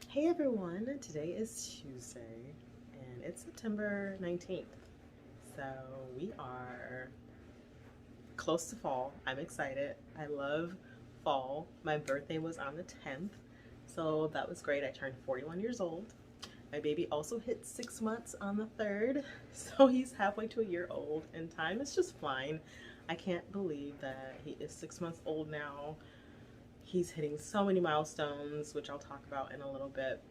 Hey everyone, today is Tuesday and it's September 19th. So we are close to fall. I'm excited. I love fall. My birthday was on the 10th, so that was great. I turned 41 years old. My baby also hit 6 months on the 3rd, so he's halfway to a year old, and time is just flying. I can't believe that he is 6 months old now. He's hitting so many milestones, which I'll talk about in a little bit.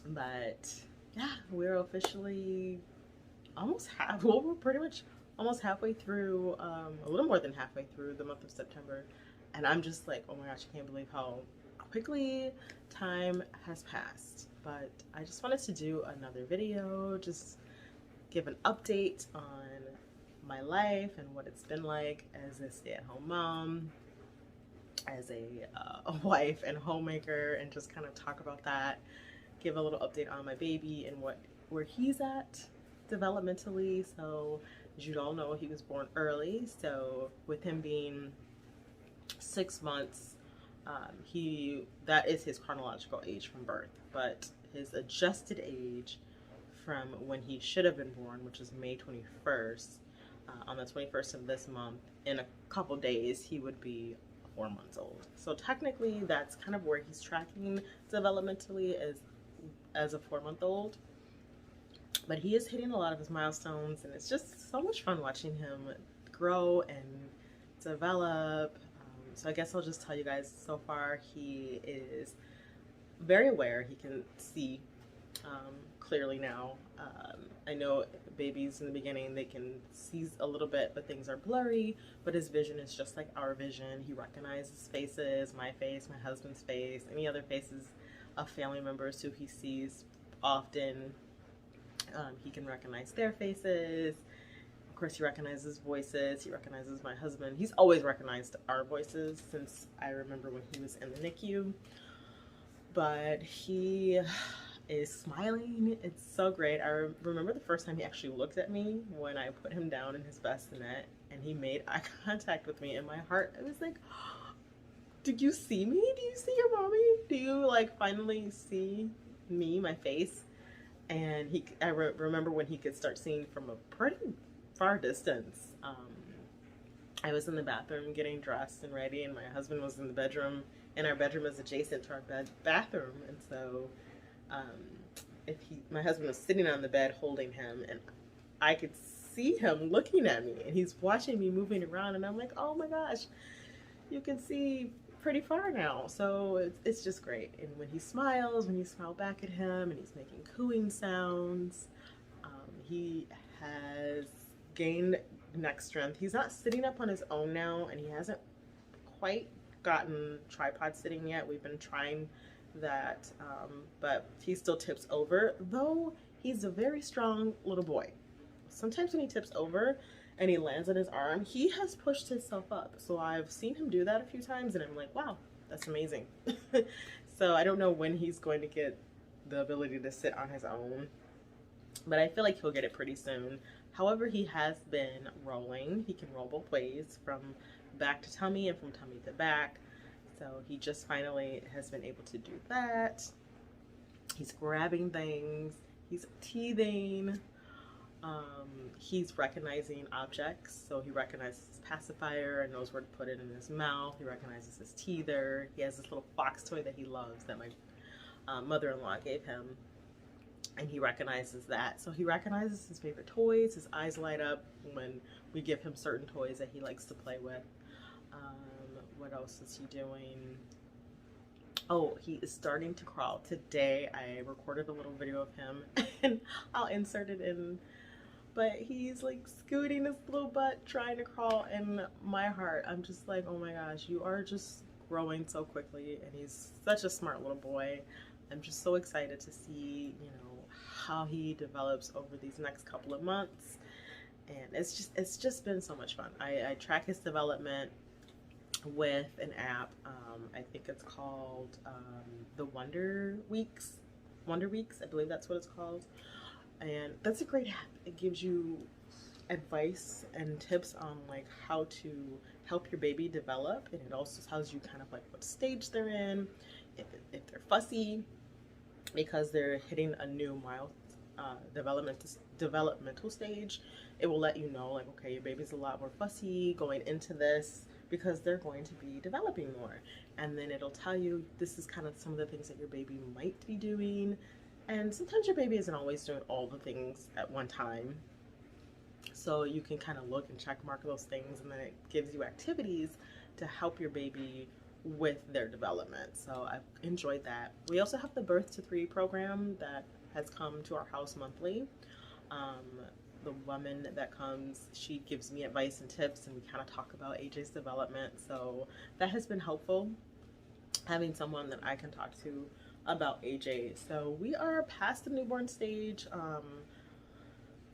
But yeah, we're officially we're pretty much almost halfway through, a little more than halfway through the month of September. And I'm just like, oh my gosh, I can't believe how quickly time has passed. But I just wanted to do another video, just give an update on my life and what it's been like as a stay-at-home mom, as a wife and homemaker, and just kind of talk about that, give a little update on my baby and where he's at developmentally. So as you all know, he was born early, so with him being 6 months, he that is his chronological age from birth, but his adjusted age from when he should have been born, which is May 21st, on the 21st of this month, in a couple days he would be 4 months old. So technically that's kind of where he's tracking developmentally, as a 4 month old. But he is hitting a lot of his milestones, and it's just so much fun watching him grow and develop. So I guess I'll just tell you guys, so far he is very aware. He can see clearly now. I know babies in the beginning, they can see a little bit, but things are blurry. But his vision is just like our vision. He recognizes faces, my face, my husband's face, any other faces of family members who he sees often. He can recognize their faces. Of course, he recognizes voices. He recognizes my husband. He's always recognized our voices since I remember when he was in the NICU. But he is smiling. It's so great. I remember the first time he actually looked at me when I put him down in his bassinet, and he made eye contact with me. In my heart, I was like, did you see me? Do you see your mommy? Do you like finally see me, my face? And I remember when he could start seeing from a pretty far distance. I was in the bathroom getting dressed and ready, and my husband was in the bedroom, and our bedroom is adjacent to our bathroom. And so my husband was sitting on the bed holding him, and I could see him looking at me, and he's watching me moving around, and I'm like, oh my gosh, you can see pretty far now. So it's just great. And when he smiles, when you smile back at him, and he's making cooing sounds, he has gained neck strength. He's not sitting up on his own now, and he hasn't quite gotten tripod sitting yet. We've been trying that, but he still tips over, though he's a very strong little boy. Sometimes when he tips over and he lands on his arm, he has pushed himself up. So I've seen him do that a few times, and I'm like, wow, that's amazing. So I don't know when he's going to get the ability to sit on his own, but I feel like he'll get it pretty soon. However, he has been rolling. He can roll both ways, from back to tummy and from tummy to back. So he just finally has been able to do that. He's grabbing things. He's teething. He's recognizing objects. So he recognizes his pacifier and knows where to put it in his mouth. He recognizes his teether. He has this little fox toy that he loves that my mother-in-law gave him, and he recognizes that. So he recognizes his favorite toys. His eyes light up when we give him certain toys that he likes to play with. What else is he doing? Oh, he is starting to crawl. Today I recorded a little video of him and I'll insert it in. But he's like scooting his little butt trying to crawl, and my heart, I'm just like, oh my gosh, you are just growing so quickly, and he's such a smart little boy. I'm just so excited to see, how he develops over these next couple of months. And it's just been so much fun. I track his development with an app. I think it's called the Wonder Weeks. I believe that's what it's called. And that's a great app. It gives you advice and tips on like how to help your baby develop, and it also tells you kind of like what stage they're in, if they're fussy, because they're hitting a new developmental stage. It will let you know, like, okay, your baby's a lot more fussy going into this because they're going to be developing more. And then it'll tell you this is kind of some of the things that your baby might be doing. And sometimes your baby isn't always doing all the things at one time. So you can kind of look and check mark those things, and then it gives you activities to help your baby with their development. So I've enjoyed that. We also have the Birth to 3 program that has come to our house monthly. Um, the woman that comes, she gives me advice and tips, and we kind of talk about AJ's development. So that has been helpful, having someone that I can talk to about AJ. So we are past the newborn stage.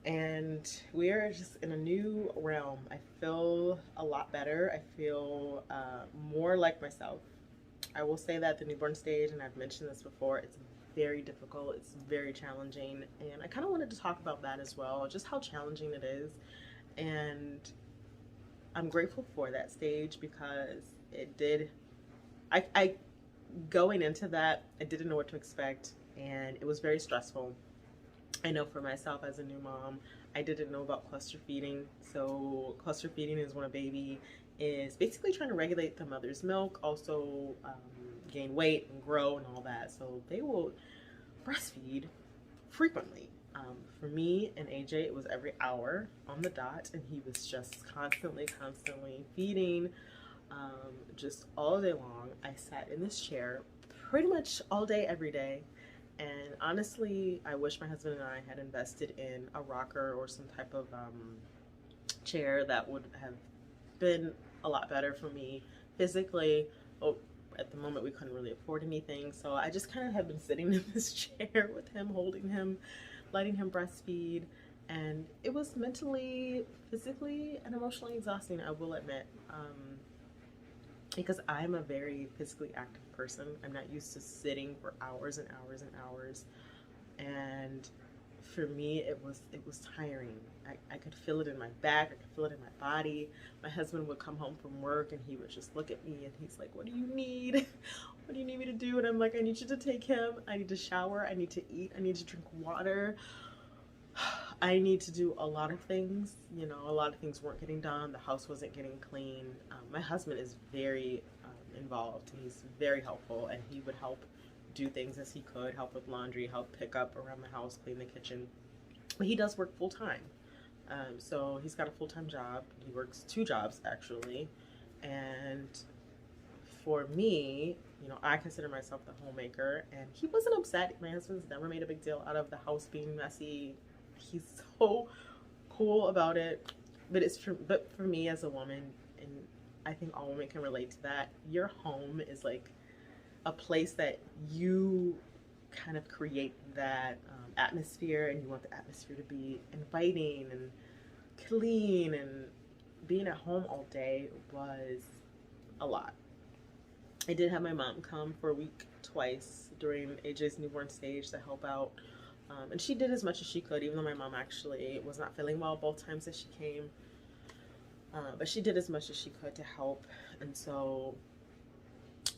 And we are just in a new realm. I feel a lot better. I feel more like myself. I will say that the newborn stage, and I've mentioned this before, it's very difficult. It's very challenging. And I kind of wanted to talk about that as well, just how challenging it is. And I'm grateful for that stage because it did, I going into that, I didn't know what to expect, and it was very stressful. I know for myself as a new mom, I didn't know about cluster feeding. So cluster feeding is when a baby is basically trying to regulate the mother's milk, also gain weight and grow and all that. So they will breastfeed frequently. For me and AJ, it was every hour on the dot, and he was just constantly feeding, just all day long. I sat in this chair pretty much all day, every day. And honestly, I wish my husband and I had invested in a rocker or some type of chair that would have been a lot better for me physically. Oh, at the moment, we couldn't really afford anything. So I just kind of have been sitting in this chair with him, holding him, letting him breastfeed. And it was mentally, physically, and emotionally exhausting, I will admit. Because I'm a very physically active person. I'm not used to sitting for hours and hours and hours. And for me, it was tiring. I could feel it in my back. I could feel it in my body. My husband would come home from work and he would just look at me and he's like, what do you need? What do you need me to do? And I'm like, I need you to take him. I need to shower. I need to eat. I need to drink water. I need to do a lot of things. You know, a lot of things weren't getting done. The house wasn't getting clean. My husband is very involved. He's very helpful, and he would help do things as he could, help with laundry, help pick up around the house, clean the kitchen. But he does work full time. So he's got a full-time job. He works 2 jobs, actually. And for me, you know, I consider myself the homemaker, and he wasn't upset. My husband's never made a big deal out of the house being messy. He's so cool about it. But for me as a woman, and I think all women can relate to that, your home is like a place that you kind of create that atmosphere, and you want the atmosphere to be inviting and clean. And being at home all day was a lot. I did have my mom come for a week twice during AJ's newborn stage to help out. And she did as much as she could, even though my mom actually was not feeling well both times that she came. But she did as much as she could to help. And so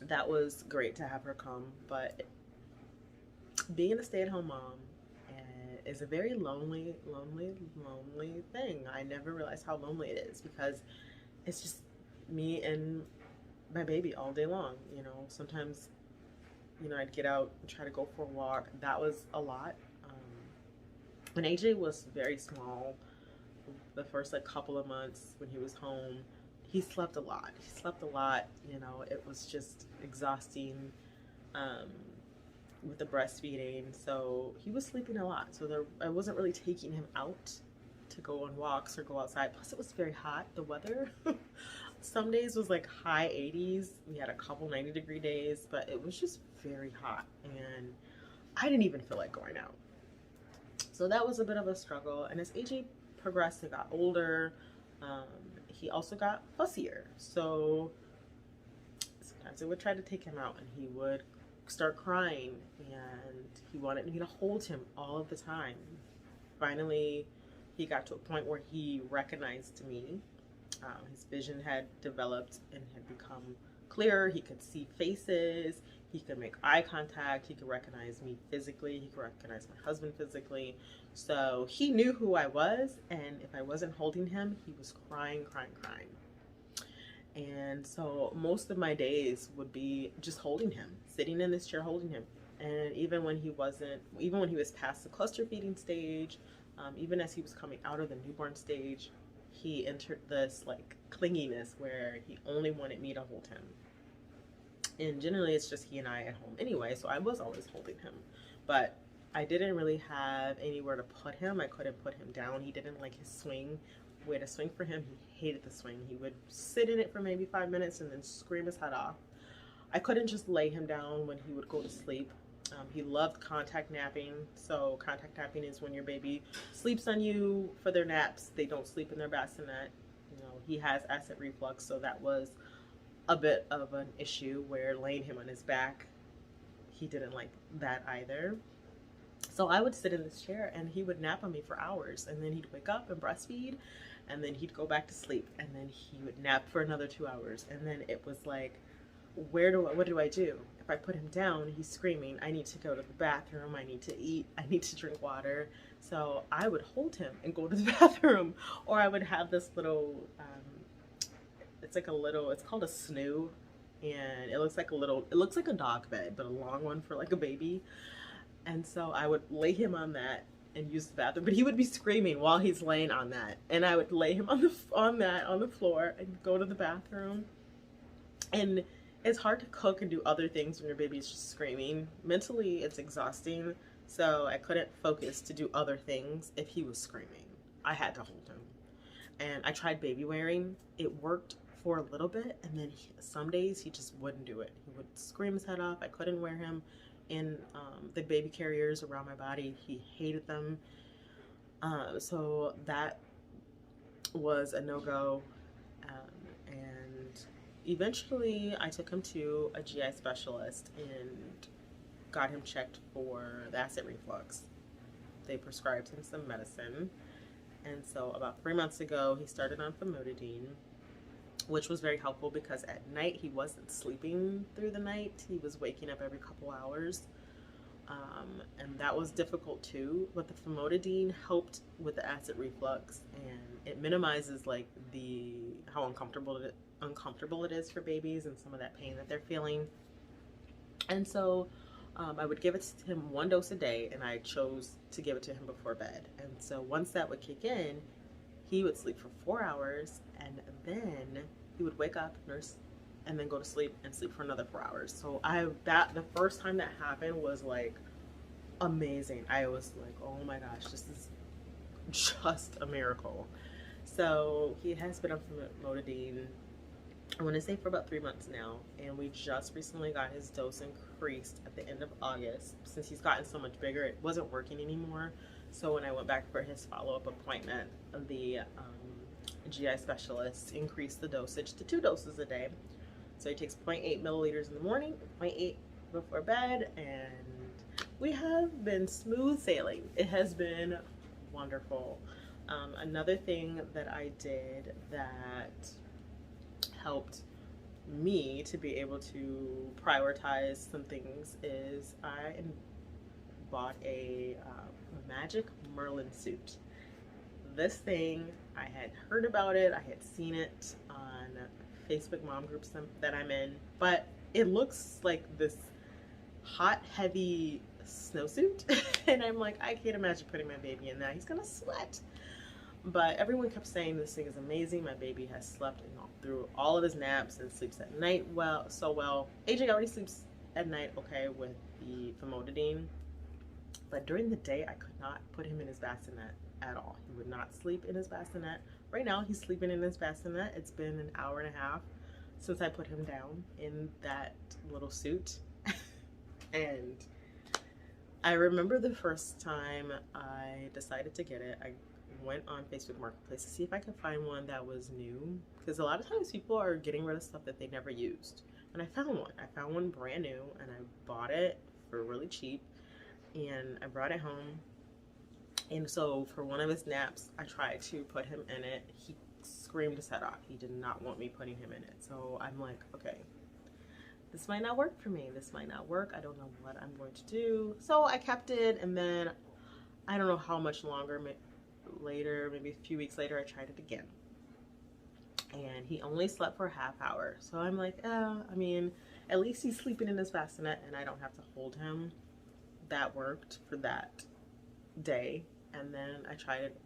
that was great to have her come. But being a stay-at-home mom is a very lonely thing. I never realized how lonely it is because it's just me and my baby all day long. You know, sometimes, you know, I'd get out and try to go for a walk. That was a lot. When AJ was very small, the first like couple of months when he was home, he slept a lot. You know, it was just exhausting with the breastfeeding. So he was sleeping a lot. So I wasn't really taking him out to go on walks or go outside. Plus it was very hot, the weather. Some days was like high 80s. We had a couple 90-degree days, but it was just very hot. And I didn't even feel like going out. So that was a bit of a struggle. And as AJ progressed and got older, he also got fussier. So sometimes I would try to take him out and he would start crying and he wanted me to hold him all of the time. Finally, he got to a point where he recognized me. His vision had developed and had become clearer. He could see faces. He could make eye contact. He could recognize me physically. He could recognize my husband physically. So he knew who I was, and if I wasn't holding him, he was crying, crying, crying. And so most of my days would be just holding him, sitting in this chair holding him. And even when he was past the cluster feeding stage, even as he was coming out of the newborn stage, he entered this like clinginess where he only wanted me to hold him. And generally it's just he and I at home anyway, so I was always holding him. But I didn't really have anywhere to put him. I couldn't put him down. He didn't like his swing. We had a swing for him. He hated the swing. He would sit in it for maybe 5 minutes and then scream his head off. I couldn't just lay him down when he would go to sleep. He loved contact napping. So contact napping is when your baby sleeps on you for their naps. They don't sleep in their bassinet. You know, he has acid reflux, so that was a bit of an issue where laying him on his back, he didn't like that either. So I would sit in this chair and he would nap on me for hours, and then he'd wake up and breastfeed, and then he'd go back to sleep, and then he would nap for another 2 hours. And then it was like, what do I do? If I put him down, he's screaming. I need to go to the bathroom. I need to eat. I need to drink water. So I would hold him and go to the bathroom, or I would have this little, it's called a snoo, and it looks like a dog bed, but a long one for like a baby. And so I would lay him on that and use the bathroom, but he would be screaming while he's laying on that, and I would lay him on the floor and go to the bathroom. And it's hard to cook and do other things when your baby is just screaming. Mentally, it's exhausting, so I couldn't focus to do other things if he was screaming. I had to hold him. And I tried baby wearing. It worked for a little bit, and then some days he just wouldn't do it. He would scream his head off. I couldn't wear him in the baby carriers around my body. He hated them. So that was a no-go. And eventually I took him to a GI specialist and got him checked for the acid reflux. They prescribed him some medicine. And so about 3 months ago, he started on famotidine, which was very helpful because at night he wasn't sleeping through the night. He was waking up every couple hours. And that was difficult too, but the famotidine helped with the acid reflux, and it minimizes like how uncomfortable it is for babies and some of that pain that they're feeling. And so I would give it to him 1 dose a day, and I chose to give it to him before bed. And so once that would kick in, he would sleep for 4 hours, and then he would wake up, nurse, and then go to sleep and sleep for another 4 hours. So the first time that happened was like amazing. I was like, oh my gosh, this is just a miracle. So he has been on famotidine, I want to say, for about 3 months now, and we just recently got his dose increased at the end of August. Since he's gotten so much bigger, it wasn't working anymore. So when I went back for his follow-up appointment, the GI specialist increased the dosage to 2 doses a day. So he takes 0.8 milliliters in the morning, 0.8 before bed, and we have been smooth sailing. It has been wonderful. Another thing that I did that helped me to be able to prioritize some things is I bought a magic Merlin suit. This thing, I had heard about it, I had seen it on Facebook mom groups that I'm in, but it looks like this hot, heavy snowsuit, and I'm like, I can't imagine putting my baby in that. He's gonna sweat. But everyone kept saying this thing is amazing. My baby has slept through all of his naps and sleeps at night so well. AJ already sleeps at night okay with the famotidine, but during the day I could not put him in his bassinet at all. He would not sleep in his bassinet. Right now he's sleeping in his bassinet. It's been an hour and a half since I put him down in that little suit. And I remember the first time I decided to get it, I went on Facebook Marketplace to see if I could find one that was new, because a lot of times people are getting rid of stuff that they never used. And I found one brand new, and I bought it for really cheap, and I brought it home. And so for one of his naps, I tried to put him in it. He screamed his head off. He did not want me putting him in it. So I'm like, okay, this might not work for me. This might not work. I don't know what I'm going to do. So I kept it, and then I don't know how much longer later, maybe a few weeks later, I tried it again. And he only slept for a half hour. So I'm like, I mean, at least he's sleeping in his bassinet and I don't have to hold him. That worked for that day. And then I tried it,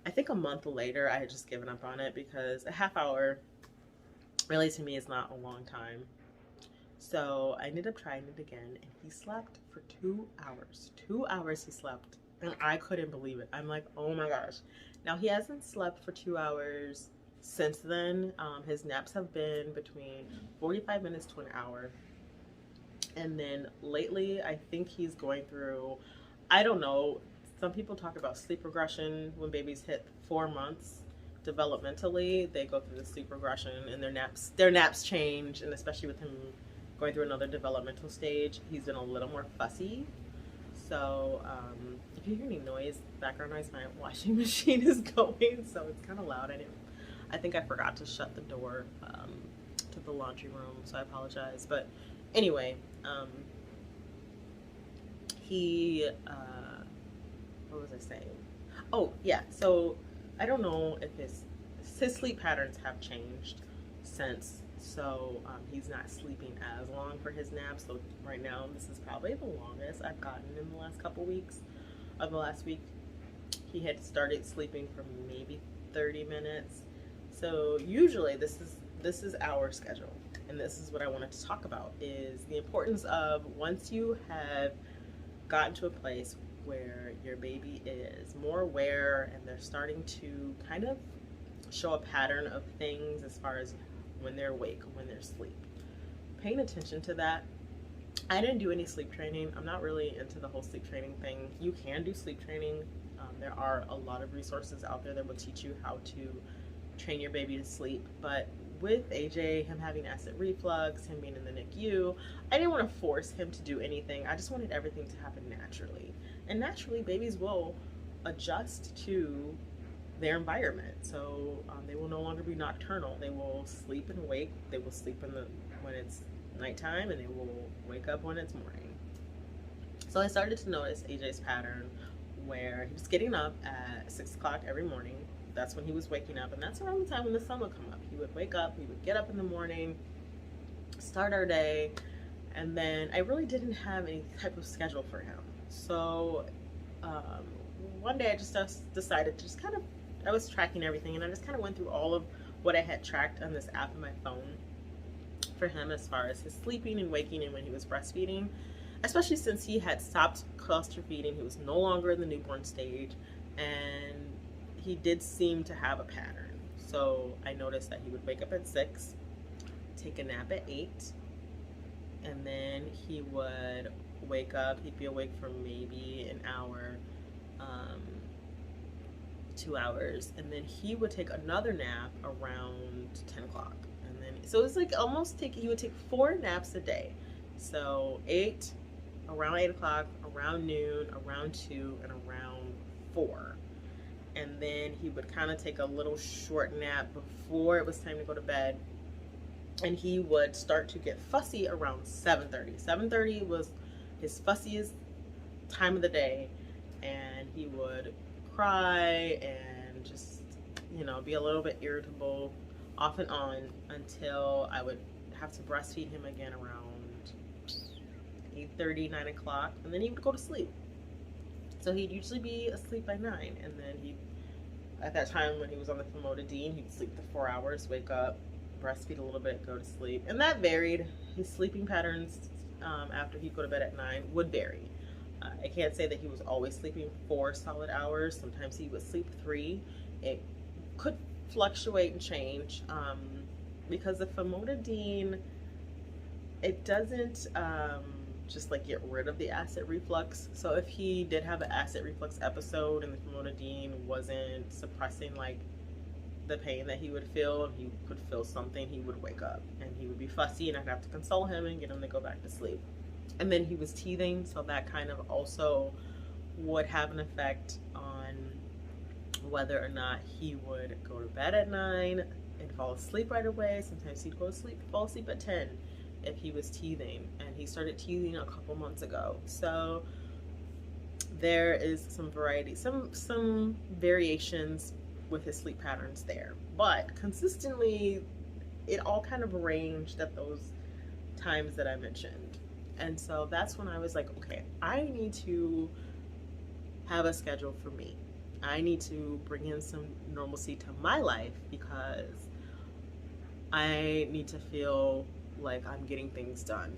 I think a month later. I had just given up on it because a half hour really to me is not a long time. So I ended up trying it again, and he slept for 2 hours. 2 hours he slept, and I couldn't believe it. I'm like, oh my gosh. Now he hasn't slept for 2 hours since then. His naps have been between 45 minutes to an hour. And then lately, I think he's going through, I don't know, some people talk about sleep regression when babies hit 4 months. Developmentally, they go through the sleep regression and their naps change, and especially with him going through another developmental stage, he's been a little more fussy. So if you hear any noise, background noise, my washing machine is going, so it's kind of loud. I think I forgot to shut the door to the laundry room, so I apologize. But anyway, what was I saying? Oh yeah, so I don't know if his sleep patterns have changed since. So he's not sleeping as long for his naps. So right now, this is probably the longest I've gotten in the last couple weeks. Of the last week, he had started sleeping for maybe 30 minutes. So usually this is our schedule, and this is what I wanted to talk about, is the importance of, once you have gotten to a place where your baby is more aware and they're starting to kind of show a pattern of things as far as when they're awake, when they're asleep, paying attention to that. I didn't do any sleep training. I'm not really into the whole sleep training thing. You can do sleep training. There are a lot of resources out there that will teach you how to train your baby to sleep. But with AJ, him having acid reflux, him being in the NICU, I didn't want to force him to do anything. I just wanted everything to happen naturally. And naturally, babies will adjust to their environment. So they will no longer be nocturnal. They will sleep and wake. They will sleep when it's nighttime, and they will wake up when it's morning. So I started to notice AJ's pattern where he was getting up at 6 o'clock every morning. That's when he was waking up, and that's around the time when the sun would come up. He would wake up, he would get up in the morning, start our day, and then I really didn't have any type of schedule for him. So one day I just decided to just kind of, I was tracking everything, and I just kind of went through all of what I had tracked on this app on my phone for him as far as his sleeping and waking and when he was breastfeeding, especially since he had stopped cluster feeding. He was no longer in the newborn stage, and he did seem to have a pattern. So I noticed that he would wake up at 6, take a nap at 8, and then he would wake up. He'd be awake for maybe an hour, 2 hours, and then he would take another nap around 10 o'clock. And then, so it's like he would take 4 naps a day. So 8, around 8 o'clock, around noon, around 2, and around 4. And then he would kind of take a little short nap before it was time to go to bed. And he would start to get fussy around 7:30. 7:30 was his fussiest time of the day. And he would cry and just, be a little bit irritable off and on until I would have to breastfeed him again around 8:30, 9 o'clock. And then he would go to sleep. So he'd usually be asleep by 9, and then at that time when he was on the famotidine, he'd sleep for 4 hours, wake up, breastfeed a little bit, go to sleep. And that varied. His sleeping patterns after he'd go to bed at 9 would vary. I can't say that he was always sleeping 4 solid hours. Sometimes he would sleep 3. It could fluctuate and change because the famotidine, it doesn't just like get rid of the acid reflux. So if he did have an acid reflux episode and the famotidine wasn't suppressing like the pain that he would feel, he could feel something, he would wake up and he would be fussy, and I'd have to console him and get him to go back to sleep. And then he was teething, so that kind of also would have an effect on whether or not he would go to bed at 9 and fall asleep right away. Sometimes he'd fall asleep at 10. if he was teething, and he started teething a couple months ago. So there is some variety, some variations with his sleep patterns there, but consistently it all kind of arranged at those times that I mentioned. And so that's when I was like, okay, I need to have a schedule for me. I need to bring in some normalcy to my life, because I need to feel like I'm getting things done.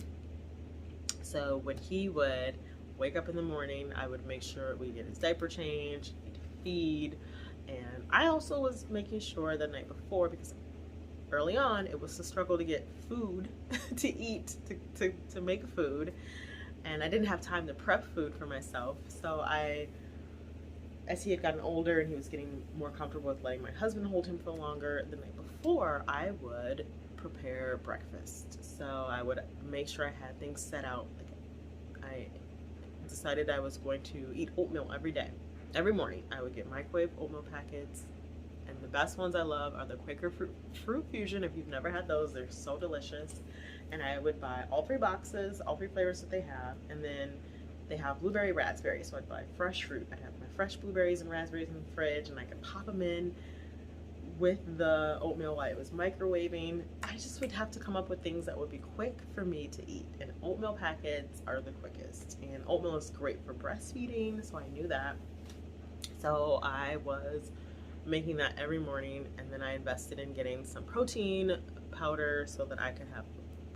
So when he would wake up in the morning, I would make sure we get his diaper changed, he'd feed, and I also was making sure the night before, because early on it was a struggle to get food to eat, to make food, and I didn't have time to prep food for myself. So as he had gotten older and he was getting more comfortable with letting my husband hold him for longer, the night before I would prepare breakfast. So I would make sure I had things set out. Like, I decided I was going to eat oatmeal every day. Every morning I would get microwave oatmeal packets, and the best ones I love are the Quaker Fruit Fusion. If you've never had those, they're so delicious. And I would buy all 3 boxes, all 3 flavors that they have, and then they have blueberry raspberry, so I'd buy fresh fruit. I'd have my fresh blueberries and raspberries in the fridge, and I could pop them in with the oatmeal while it was microwaving. I just would have to come up with things that would be quick for me to eat, and oatmeal packets are the quickest. And oatmeal is great for breastfeeding, so I knew that. So I was making that every morning, and then I invested in getting some protein powder so that I could have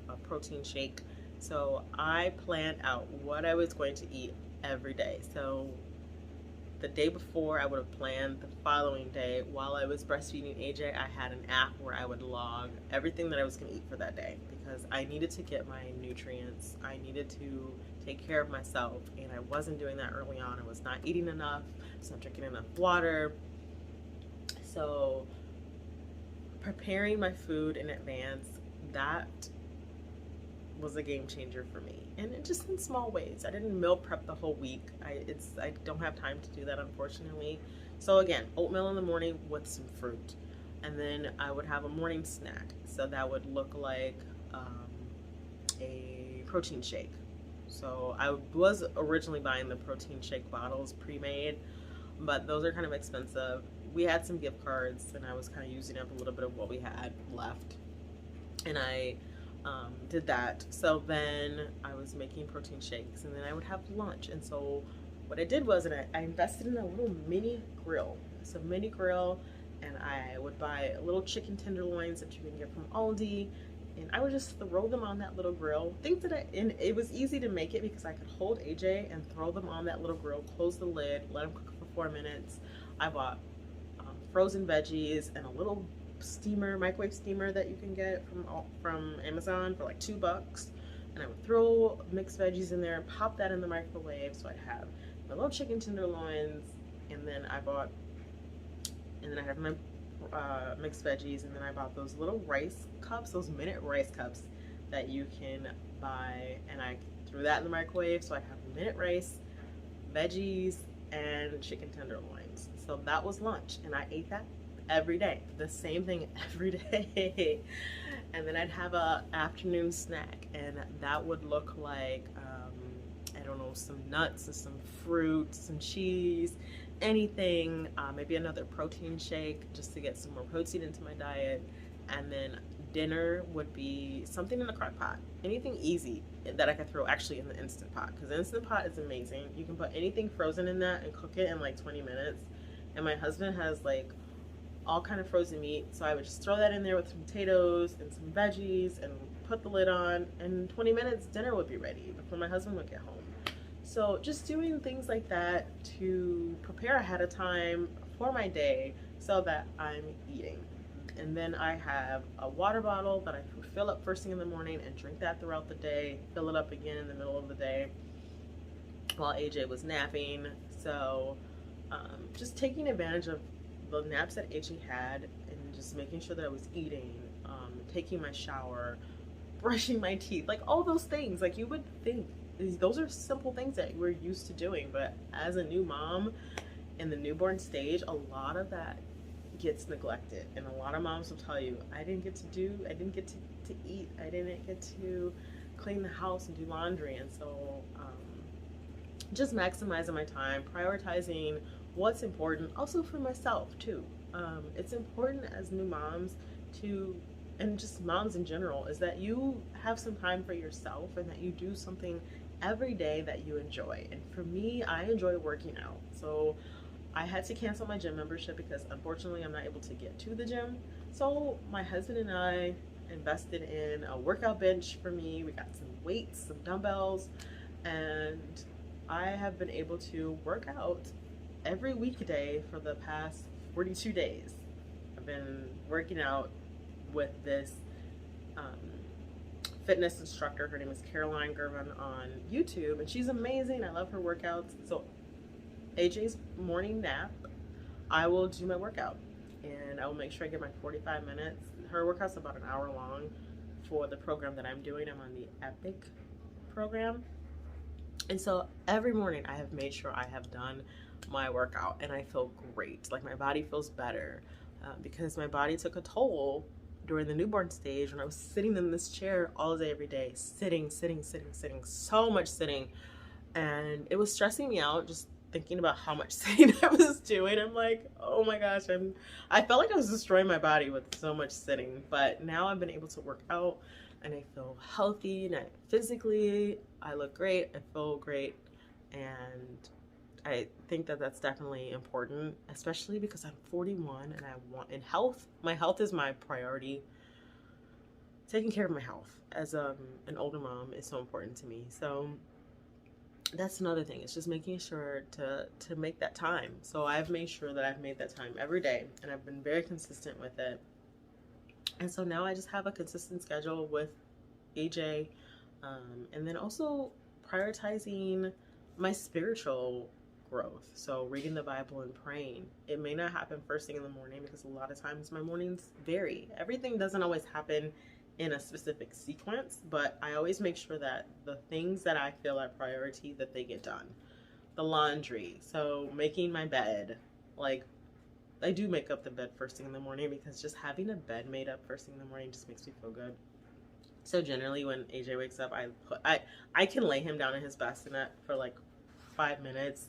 a protein shake. So I planned out what I was going to eat every day. So the day before, I would have planned the following day. While I was breastfeeding AJ, I had an app where I would log everything that I was going to eat for that day, because I needed to get my nutrients. I needed to take care of myself, and I wasn't doing that early on. I was not eating enough, I was not drinking enough water. So preparing my food in advance, that was a game changer for me, and it just in small ways. I didn't meal prep the whole week. I don't have time to do that, unfortunately. So again, oatmeal in the morning with some fruit, and then I would have a morning snack. So that would look like a protein shake. So I was originally buying the protein shake bottles pre-made, but those are kind of expensive. We had some gift cards, and I was kind of using up a little bit of what we had left, and I did that. So then I was making protein shakes, and then I would have lunch. And so what I did was, and I invested in a little mini grill. It's a mini grill, and I would buy little chicken tenderloins that you can get from Aldi, and I would just throw them on that little grill. And it was easy to make it because I could hold AJ and throw them on that little grill, close the lid, let them cook for 4 minutes. I bought frozen veggies and a little steamer, microwave steamer that you can get from Amazon for like $2, and I would throw mixed veggies in there and pop that in the microwave. So I'd have my little chicken tenderloins, and then I have my mixed veggies, and then I bought those little rice cups, those minute rice cups that you can buy, and I threw that in the microwave. So I have minute rice, veggies, and chicken tenderloins. So that was lunch, and I ate that every day, the same thing every day. And then I'd have a afternoon snack, and that would look like I don't know, some nuts and some fruit, some cheese, anything, maybe another protein shake just to get some more protein into my diet. And then dinner would be something in the crock pot, anything easy that I could throw actually in the Instant Pot, because the Instant Pot is amazing. You can put anything frozen in that and cook it in like 20 minutes. And my husband has like all kind of frozen meat, so I would just throw that in there with some potatoes and some veggies and put the lid on, and in 20 minutes dinner would be ready before my husband would get home. So just doing things like that to prepare ahead of time for my day so that I'm eating. And then I have a water bottle that I would fill up first thing in the morning and drink that throughout the day, fill it up again in the middle of the day while AJ was napping. So just taking advantage of the naps that AJ had, and just making sure that I was eating, taking my shower, brushing my teeth, like all those things. Like, you would think those are simple things that we're used to doing, but as a new mom in the newborn stage, a lot of that gets neglected. And a lot of moms will tell you, I didn't get to eat, I didn't get to clean the house and do laundry. And so just maximizing my time, prioritizing what's important, also for myself too. It's important as new moms to, and just moms in general, is that you have some time for yourself and that you do something every day that you enjoy. And for me, I enjoy working out. So I had to cancel my gym membership because unfortunately I'm not able to get to the gym. So my husband and I invested in a workout bench for me. We got some weights, some dumbbells, and I have been able to work out every weekday for the past 42 days. I've been working out with this fitness instructor. Her name is Caroline Gervin on YouTube, and she's amazing. I love her workouts. So AJ's morning nap, I will do my workout, and I will make sure I get my 45 minutes. Her workout's about an hour long for the program that I'm doing. I'm on the Epic program. And so every morning I have made sure I have done my workout, and I feel great. Like, my body feels better because my body took a toll during the newborn stage when I was sitting in this chair all day, every day, sitting, so much sitting. And it was stressing me out just thinking about how much sitting I was doing. I'm like, oh my gosh, I felt like I was destroying my body with so much sitting. But now I've been able to work out, and I feel healthy, and physically I look great, I feel great, and I think that that's definitely important, especially because I'm 41 and in health, my health is my priority. Taking care of my health as an older mom is so important to me. So that's another thing. It's just making sure to make that time. So I've made sure that I've made that time every day, and I've been very consistent with it. And so now I just have a consistent schedule with AJ, and then also prioritizing my spiritual growth. So reading the Bible and praying. It may not happen first thing in the morning because a lot of times my mornings vary. Everything doesn't always happen in a specific sequence, but I always make sure that the things that I feel are priority, that they get done. The laundry, so making my bed, like, I do make up the bed first thing in the morning because just having a bed made up first thing in the morning just makes me feel good. So generally when AJ wakes up, I can lay him down in his bassinet for like 5 minutes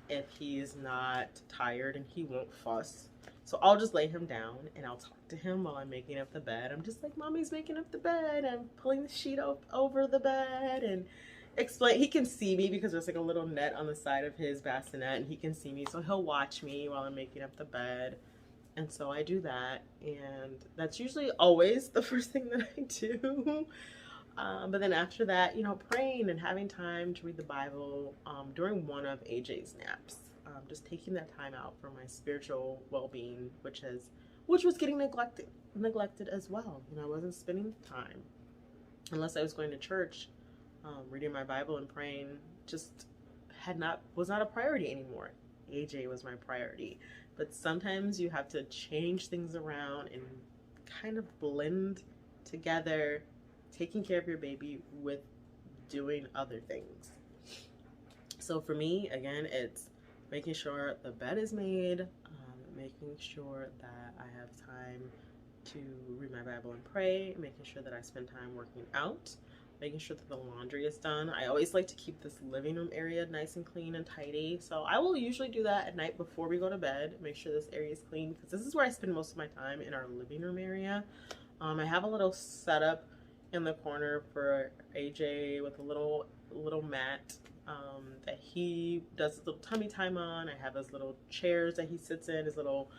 if he's not tired, and he won't fuss. So I'll just lay him down and I'll talk to him while I'm making up the bed. I'm just like, Mommy's making up the bed. I'm pulling the sheet over the bed and he can see me because there's like a little net on the side of his bassinet, and he can see me. So he'll watch me while I'm making up the bed. And so I do that, and that's usually always the first thing that I do. But then after that, praying and having time to read the Bible during one of AJ's naps. Just taking that time out for my spiritual well-being, which was getting neglected as well. I wasn't spending time, unless I was going to church, reading my Bible and praying. Just was not a priority anymore. AJ was my priority. But sometimes you have to change things around and kind of blend together taking care of your baby with doing other things. So for me, again, it's making sure the bed is made, making sure that I have time to read my Bible and pray, making sure that I spend time working out, making sure that the laundry is done. I always like to keep this living room area nice and clean and tidy. So I will usually do that at night before we go to bed, make sure this area is clean, because this is where I spend most of my time, in our living room area. I have a little setup in the corner for AJ with a little mat that he does his little tummy time on. I have his little chairs that he sits in, his little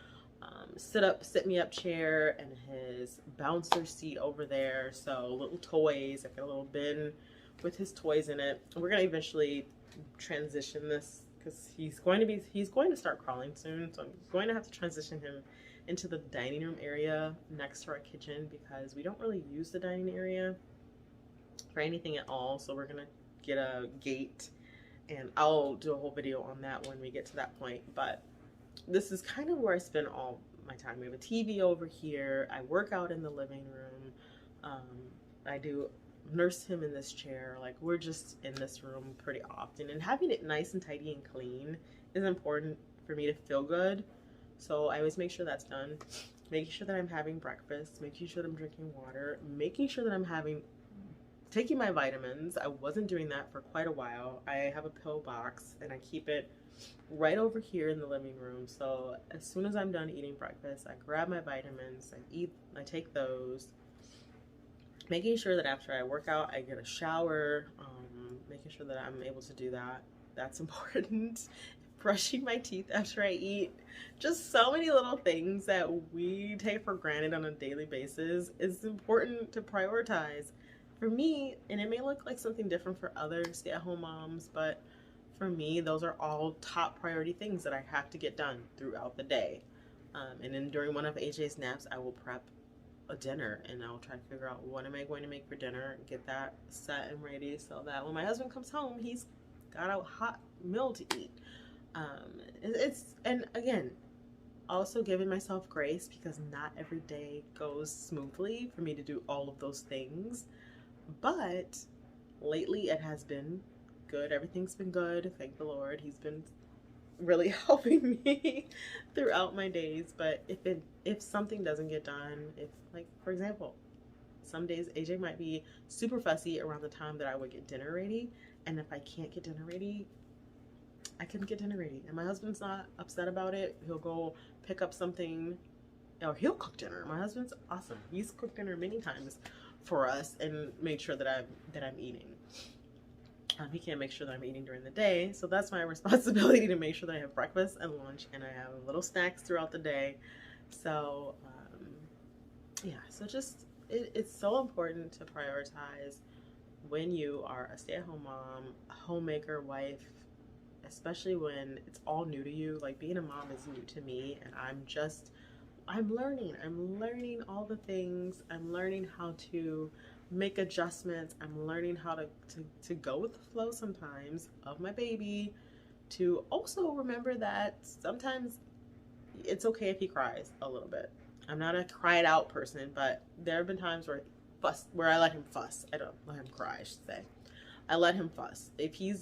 sit me up chair, and his bouncer seat over there. So little toys. I've got a little bin with his toys in it. We're gonna eventually transition this because he's going to start crawling soon. So I'm going to have to transition him into the dining room area next to our kitchen, because we don't really use the dining area for anything at all. So we're gonna get a gate, and I'll do a whole video on that when we get to that point. But this is kind of where I spend all my time. We have a TV over here. I work out in the living room. I do nurse him in this chair. Like, we're just in this room pretty often, and having it nice and tidy and clean is important for me to feel good. So I always make sure that's done. Making sure that I'm having breakfast, making sure that I'm drinking water, making sure that I'm taking my vitamins. I wasn't doing that for quite a while. I have a pill box and I keep it right over here in the living room. So as soon as I'm done eating breakfast, I grab my vitamins, I take those. Making sure that after I work out, I get a shower, making sure that I'm able to do that. That's important. Brushing my teeth after I eat. Just so many little things that we take for granted on a daily basis is important to prioritize. For me, and it may look like something different for other stay-at-home moms, but for me, those are all top priority things that I have to get done throughout the day. And then during one of AJ's naps, I will prep a dinner and I'll try to figure out what am I going to make for dinner, get that set and ready so that when my husband comes home, he's got a hot meal to eat. And again, also giving myself grace because not every day goes smoothly for me to do all of those things. But lately it has been good. Everything's been good. Thank the Lord. He's been really helping me throughout my days. But if something doesn't get done, if, like, for example, some days AJ might be super fussy around the time that I would get dinner ready, and if I can't get dinner ready, I couldn't get dinner ready. And my husband's not upset about it. He'll go pick up something, or he'll cook dinner. My husband's awesome. He's cooked dinner many times for us and made sure that I'm eating. He can't make sure that I'm eating during the day, so that's my responsibility to make sure that I have breakfast and lunch and I have little snacks throughout the day. So yeah, so just it's so important to prioritize when you are a stay-at-home mom, a homemaker, wife, especially when it's all new to you. Like, being a mom is new to me, and I'm learning all the things. I'm learning how to make adjustments. I'm learning how to go with the flow sometimes of my baby, to also remember that sometimes it's okay if he cries a little bit. I'm not a cried out person, but there have been times where I let him fuss. I don't let him cry, I should say. I let him fuss. If he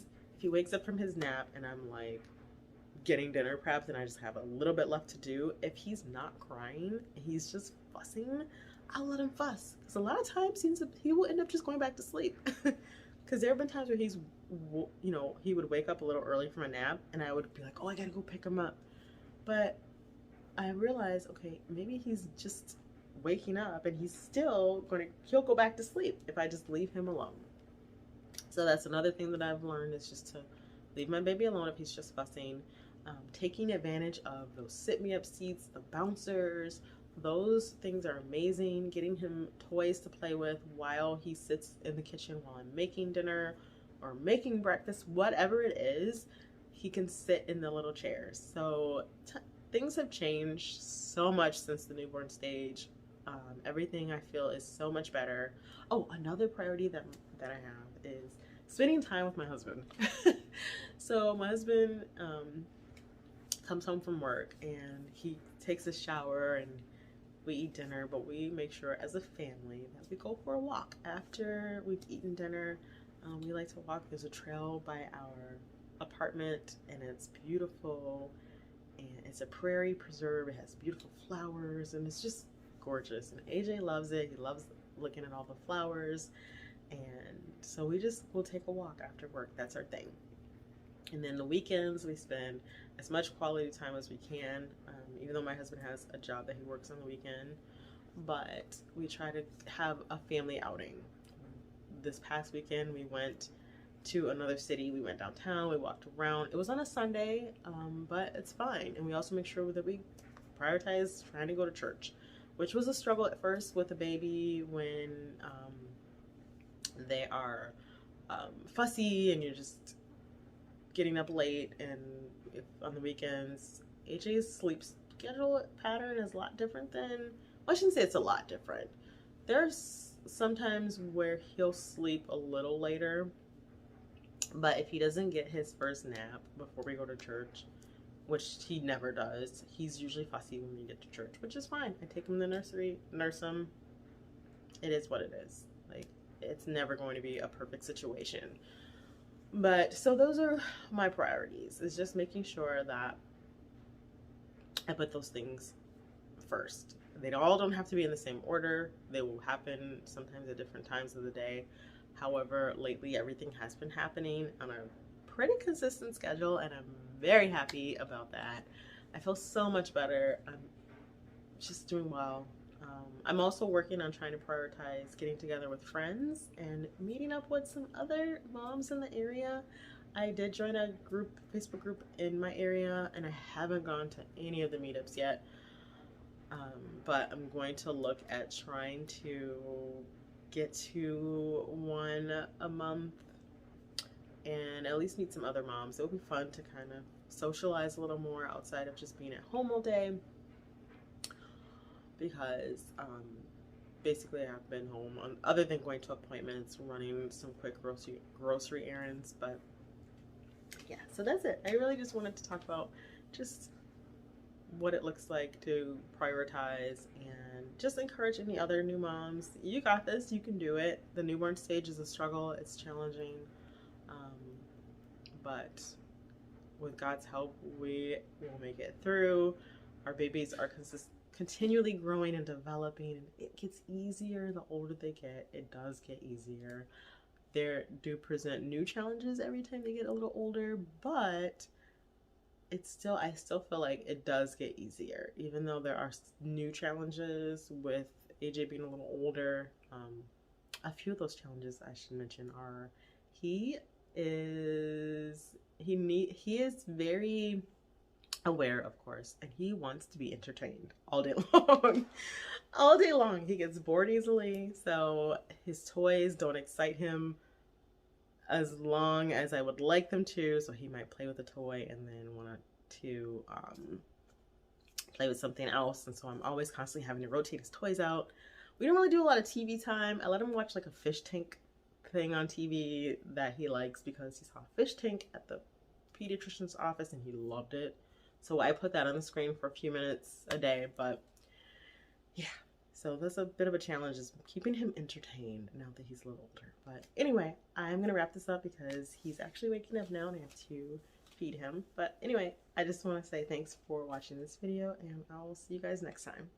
wakes up from his nap and I'm like getting dinner prepped and I just have a little bit left to do, if he's not crying and he's just fussing, I'll let him fuss. Because a lot of times he will end up just going back to sleep. Because there have been times where he would wake up a little early from a nap and I would be like, oh, I gotta go pick him up. But I realized, okay, maybe he's just waking up and he'll go back to sleep if I just leave him alone. So that's another thing that I've learned, is just to leave my baby alone if he's just fussing. Taking advantage of those sit-me-up seats, the bouncers, those things are amazing. Getting him toys to play with while he sits in the kitchen while I'm making dinner or making breakfast, whatever it is, he can sit in the little chairs. So things have changed so much since the newborn stage. Everything I feel is so much better. Oh, another priority that I have is spending time with my husband. So my husband comes home from work and he takes a shower and we eat dinner, but we make sure as a family that we go for a walk after we've eaten dinner. We like to walk. There's a trail by our apartment and it's beautiful, and it's a prairie preserve. It has beautiful flowers and it's just gorgeous, and AJ loves it. He loves looking at all the flowers, and so we'll take a walk after work. That's our thing. And then the weekends we spend as much quality time as we can, even though my husband has a job that he works on the weekend, but we try to have a family outing. This past weekend we went to another city. We went downtown, we walked around. It was on a Sunday, but it's fine. And we also make sure that we prioritize trying to go to church, which was a struggle at first with a baby when they are fussy and you're just getting up late. And if on the weekends, AJ's sleep schedule pattern is a lot different than, well, I shouldn't say it's a lot different. There's sometimes where he'll sleep a little later, but if he doesn't get his first nap before we go to church, which he never does, he's usually fussy when we get to church, which is fine. I take him in the nursery, nurse him. It is what it is. Like, it's never going to be a perfect situation. But so those are my priorities, is just making sure that I put those things first. They all don't have to be in the same order. They will happen sometimes at different times of the day. However, lately everything has been happening on a pretty consistent schedule, and I'm very happy about that. I feel so much better. I'm just doing well. I'm also working on trying to prioritize getting together with friends and meeting up with some other moms in the area. I did join a group, Facebook group in my area, and I haven't gone to any of the meetups yet. But I'm going to look at trying to get to one a month and at least meet some other moms. It would be fun to kind of socialize a little more outside of just being at home all day, because basically I've been home on, other than going to appointments, running some quick grocery errands. But yeah, so that's it. I really just wanted to talk about just what it looks like to prioritize and just encourage any other new moms. You got this, you can do it. The newborn stage is a struggle, it's challenging, but with God's help, we will make it through. Our babies are continually growing and developing, and it gets easier the older they get. It does get easier. They do present new challenges every time they get a little older, but I still feel like it does get easier, even though there are new challenges with AJ being a little older. A few of those challenges I should mention are he is very aware, of course, and he wants to be entertained all day long. All day long. He gets bored easily, so his toys don't excite him as long as I would like them to. So he might play with a toy and then want to play with something else, and so I'm always constantly having to rotate his toys out. We don't really do a lot of TV time. I let him watch like a fish tank thing on TV that he likes because he saw a fish tank at the pediatrician's office and he loved it. So I put that on the screen for a few minutes a day. But yeah, so that's a bit of a challenge, is keeping him entertained now that he's a little older. But anyway, I'm gonna wrap this up because he's actually waking up now and I have to feed him. But anyway, I just want to say thanks for watching this video, and I'll see you guys next time.